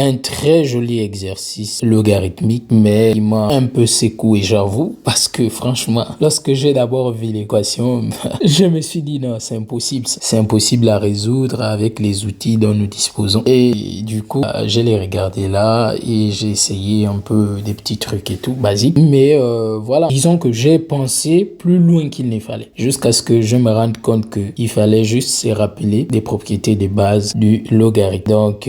un très joli exercice logarithmique, mais il m'a un peu secoué, j'avoue, parce que franchement, lorsque j'ai d'abord vu l'équation, je me suis dit non, c'est impossible. C'est impossible à résoudre avec les outils dont nous disposons. Et du coup, je l'ai regardé là et j'ai essayé un peu des petits trucs et tout, basiques. Mais voilà, disons que j'ai pensé plus loin qu'il ne fallait, jusqu'à ce que je me rende compte qu'il fallait juste se rappeler des propriétés de base du logarithme. Donc,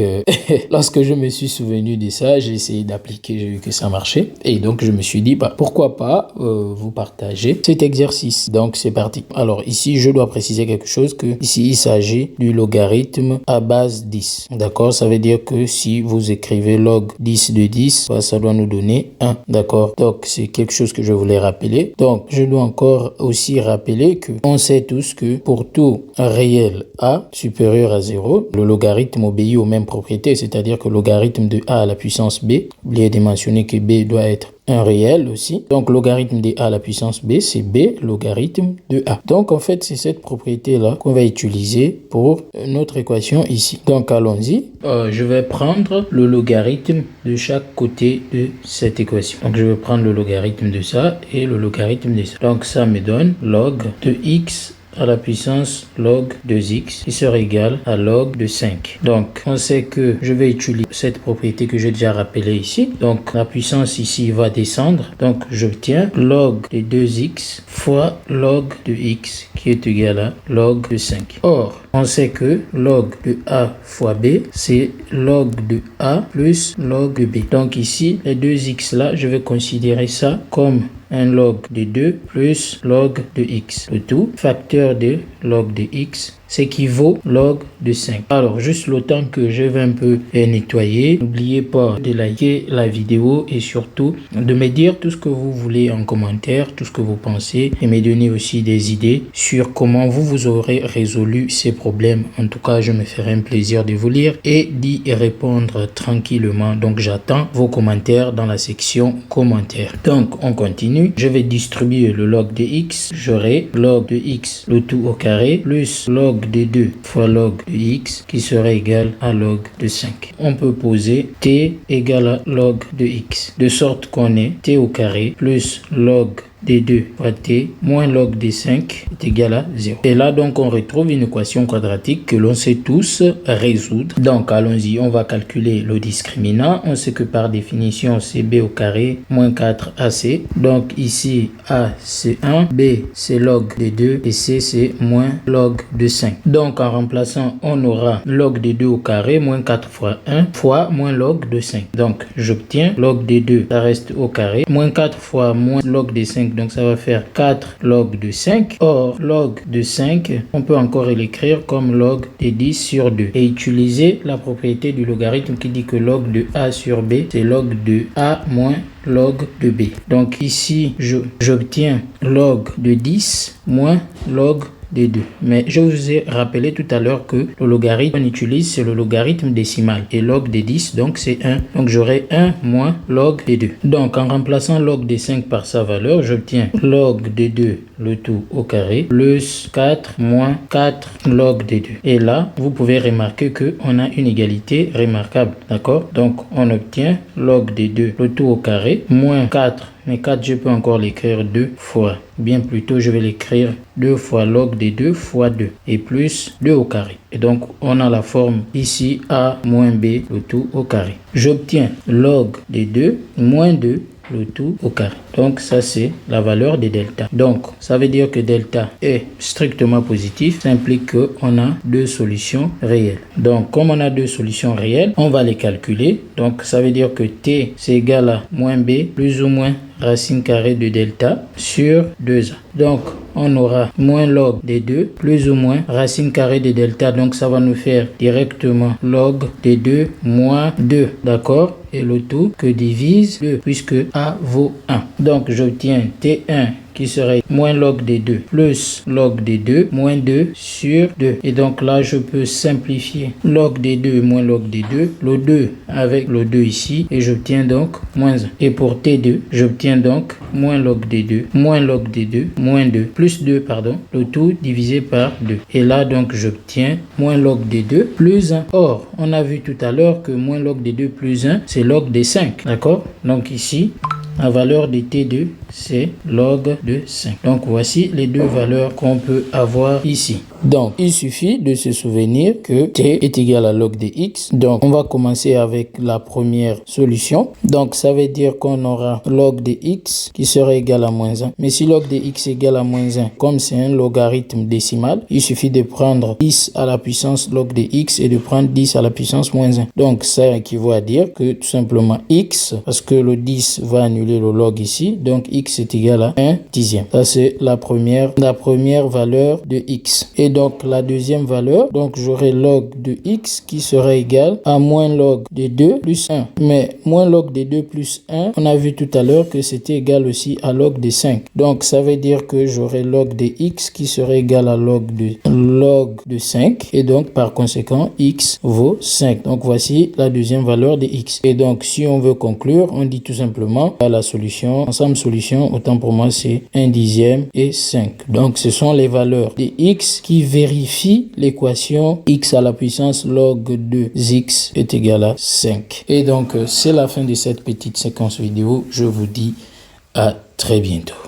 lorsque je me suis souvenu de ça, j'ai essayé d'appliquer, j'ai vu que ça marchait. Et donc, je me suis dit, bah, pourquoi pas vous partager cet exercice. Donc, c'est parti. Alors, ici, je dois préciser quelque chose que ici, il s'agit du logarithme à base 10. D'accord? Ça veut dire que si vous écrivez log 10 de 10, bah, ça doit nous donner 1. D'accord? Donc, c'est quelque chose que je voulais rappeler. Donc, je dois encore aussi rappeler que on sait tous que pour tout réel a supérieur à 0, le logarithme obéit aux mêmes propriétés, c'est-à-dire que le logarithme de a à la puissance b, oubliez de mentionner que b doit être un réel aussi. Donc, logarithme de a à la puissance b, c'est b logarithme de a. Donc, en fait, c'est cette propriété-là qu'on va utiliser pour notre équation ici. Donc, allons-y. Je vais prendre le logarithme de chaque côté de cette équation. Donc, je vais prendre le logarithme de ça et le logarithme de ça. Donc, ça me donne log de x à la puissance log de x qui sera égal à log de 5. Donc, on sait que je vais utiliser cette propriété que j'ai déjà rappelée ici. Donc, la puissance ici va descendre. Donc, j'obtiens log de 2x fois log de x qui est égal à log de 5. Or, on sait que log de a fois b, c'est log de a plus log de b. Donc, ici, les 2x là, je vais considérer ça comme un log de 2 plus log de x. Le tout, facteur de log de x, ce qui vaut log de 5. Alors, juste le temps que je vais un peu nettoyer, n'oubliez pas de liker la vidéo et surtout de me dire tout ce que vous voulez en commentaire, tout ce que vous pensez et me donner aussi des idées sur comment vous aurez résolu ces problèmes. En tout cas, je me ferai un plaisir de vous lire et d'y répondre tranquillement. Donc, j'attends vos commentaires dans la section commentaires. Donc, on continue. Je vais distribuer le log de x. J'aurai log de x le tout au carré plus log de 2 fois log de x qui sera égal à log de 5. On peut poser t égale à log de x de sorte qu'on ait t au carré plus log de 2 fois t moins log de 5 est égal à 0. Et là, donc, on retrouve une équation quadratique que l'on sait tous résoudre. Donc, allons-y, on va calculer le discriminant. On sait que par définition, c'est b au carré moins 4ac. Donc, ici, a, c'est 1, b, c'est log de 2 et c, c'est moins log de 5. Donc, en remplaçant, on aura log de 2 au carré moins 4 fois 1 fois moins log de 5. Donc, j'obtiens log de 2, ça reste au carré, moins 4 fois moins log de 5. Donc, ça va faire 4 log de 5. Or, log de 5, on peut encore l'écrire comme log de 10 sur 2. Et utiliser la propriété du logarithme qui dit que log de a sur b, c'est log de a moins log de b. Donc, ici, j'obtiens log de 10 moins log des 2. Mais je vous ai rappelé tout à l'heure que le logarithme qu'on utilise, c'est le logarithme décimal. Et log des 10, donc c'est 1. Donc j'aurai 1 moins log des 2. Donc en remplaçant log des 5 par sa valeur, j'obtiens log des 2, le tout au carré, plus 4 moins 4 log des 2. Et là, vous pouvez remarquer qu'on a une égalité remarquable. D'accord? Donc on obtient log des 2, le tout au carré, moins 4. Mais 4, je peux encore l'écrire 2 fois. Bien plutôt, je vais l'écrire 2 fois log des 2 fois 2. Et plus 2 au carré. Et donc, on a la forme ici a moins b, le tout au carré. J'obtiens log des 2 moins 2, le tout au carré. Donc, ça, c'est la valeur de delta. Donc, ça veut dire que delta est strictement positif. Ça implique qu'on a deux solutions réelles. Donc, comme on a deux solutions réelles, on va les calculer. Donc, ça veut dire que t, c'est égal à moins b, plus ou moins racine carrée de delta sur 2a. Donc, on aura moins log des 2, plus ou moins racine carrée de delta. Donc, ça va nous faire directement log des 2 moins 2. D'accord? Et le tout que divise 2, puisque a vaut 1. Donc, j'obtiens T1 qui serait moins log des 2 plus log des 2 moins 2 sur 2. Et donc là, je peux simplifier log des 2 moins log des 2, le 2 avec le 2 ici, et j'obtiens donc moins 1. Et pour T2, j'obtiens donc moins log des 2, moins log des 2, moins 2, plus 2, pardon, le tout divisé par 2. Et là, donc, j'obtiens moins log des 2 plus 1. Or, on a vu tout à l'heure que moins log des 2 plus 1, c'est log des 5. D'accord? Donc ici, la valeur de T2, c'est log de 5. Donc, voici les deux valeurs qu'on peut avoir ici. Donc, il suffit de se souvenir que T est égal à log de X. Donc, on va commencer avec la première solution. Donc, ça veut dire qu'on aura log de X qui serait égal à moins 1. Mais si log de X est égal à moins 1, comme c'est un logarithme décimal, il suffit de prendre 10 à la puissance log de X et de prendre 10 à la puissance moins 1. Donc, ça équivaut à dire que tout simplement X, parce que le 10 va annuler le log ici, donc X est égal à 1 dixième. Ça, c'est la première valeur de X. Et donc, la deuxième valeur, donc j'aurai log de X qui sera égal à moins log de 2 plus 1. Mais moins log de 2 plus 1, on a vu tout à l'heure que c'était égal aussi à log de 5. Donc, ça veut dire que j'aurai log de X qui serait égal à log de 5. Et donc, par conséquent, X vaut 5. Donc, voici la deuxième valeur de X. Et donc, si on veut conclure, on dit tout simplement à la solution, ensemble solution, autant pour moi, c'est 1 dixième et 5. Donc, ce sont les valeurs de X qui vérifient l'équation X à la puissance log de X est égal à 5. Et donc, c'est la fin de cette petite séquence vidéo. Je vous dis à très bientôt.